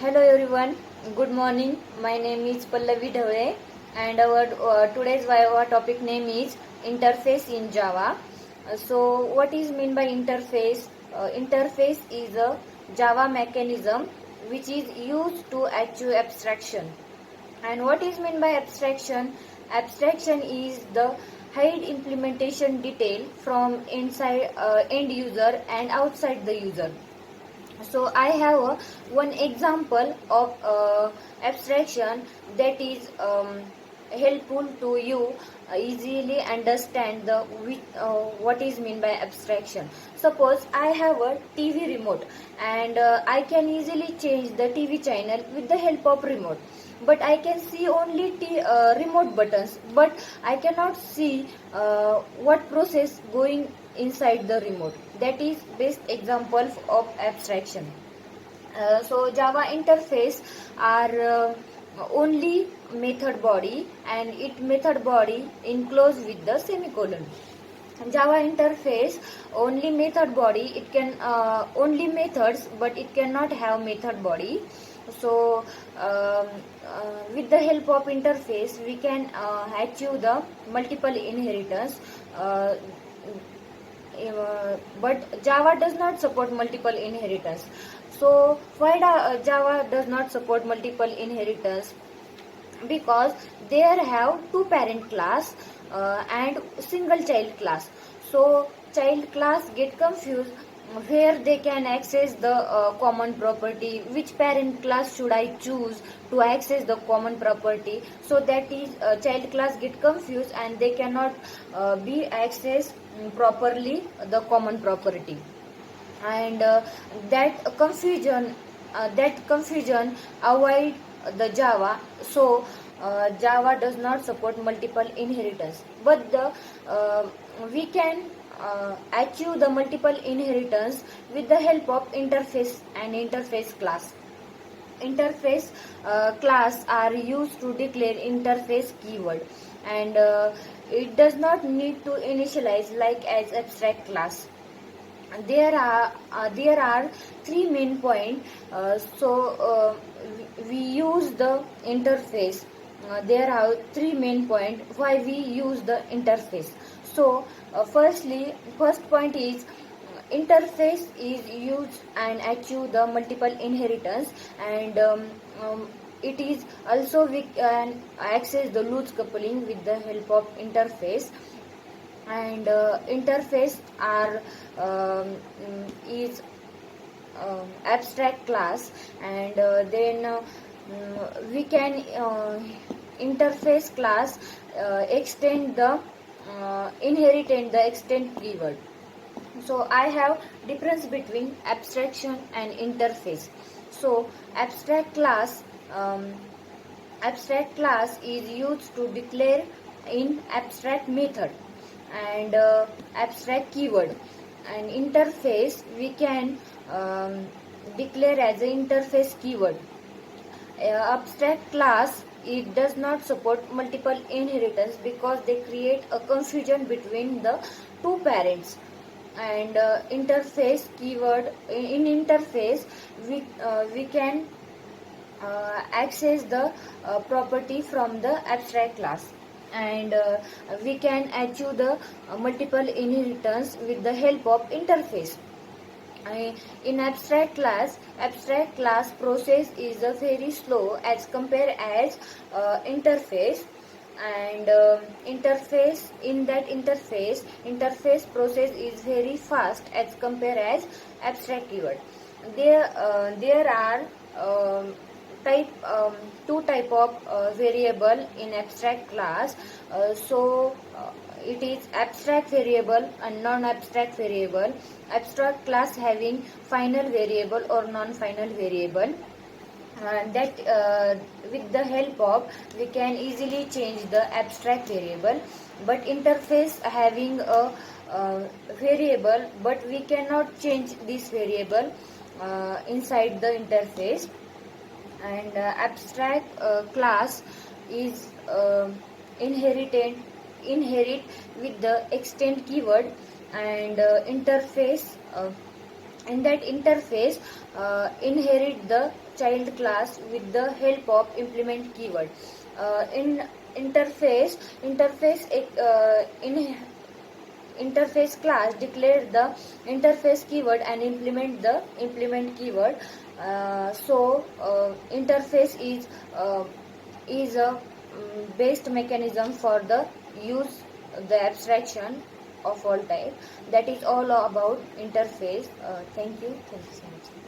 Hello everyone, good morning. My name is Pallavi Dhawale and our today's topic name is interface in Java. What is mean by interface? Interface is a Java mechanism which is used to achieve abstraction. And what is meant by abstraction? Abstraction is the hide implementation detail from inside end user and outside the user. So I have one example of abstraction that is helpful to you easily understand what is mean by abstraction. Suppose I have a TV remote and I can easily change the TV channel with the help of remote, but I can see only remote buttons, but I cannot see what process going inside the remote. That is best example of abstraction. Java interface are only method body, and it method body enclosed with the semicolon. Java interface only method body, it can only methods, but it cannot have method body. So with the help of interface we can achieve the multiple inheritance. But Java does not support multiple inheritance. So why Java does not support multiple inheritance? Because there have two parent class and single child class. So child class get confused where they can access the common property, which parent class should I choose to access the common property. So that is child class get confused and they cannot be accessed properly the common property. And that confusion avoid the Java. So Java does not support multiple inheritance, but the we can achieve the multiple inheritance with the help of interface and interface class. Interface class are used to declare interface keyword, and it does not need to initialize like as abstract class. There are three main points. We use the interface. There are three main points why we use the interface. So first point is interface is used and achieve the multiple inheritance, and it is also we can access the loose coupling with the help of interface. And interface are is abstract class, and then we can interface class extend the inherit and the extend keyword. So I have difference between abstraction and interface. So um, abstract class is used to declare in abstract method and abstract keyword. And interface we can declare as an interface keyword. Abstract class, it does not support multiple inheritance because they create a confusion between the two parents. And interface keyword, in interface we can access the property from the abstract class, and we can achieve the multiple inheritance with the help of interface. In abstract class process is very slow as compared as interface. And interface process is very fast as compared as abstract keyword. There are um, type two type of variable in abstract class. It is abstract variable and non-abstract variable. Abstract class having final variable or non-final variable, that with the help of we can easily change the abstract variable. But interface having a variable, but we cannot change this variable inside the interface. And abstract class is inherit with the extend keyword. And interface In that interface, inherit the child class with the help of implement keyword. In interface class declare the interface keyword and implement the implement keyword. Interface is a based mechanism for the use the abstraction of all type. That is all about interface. Thank you so much.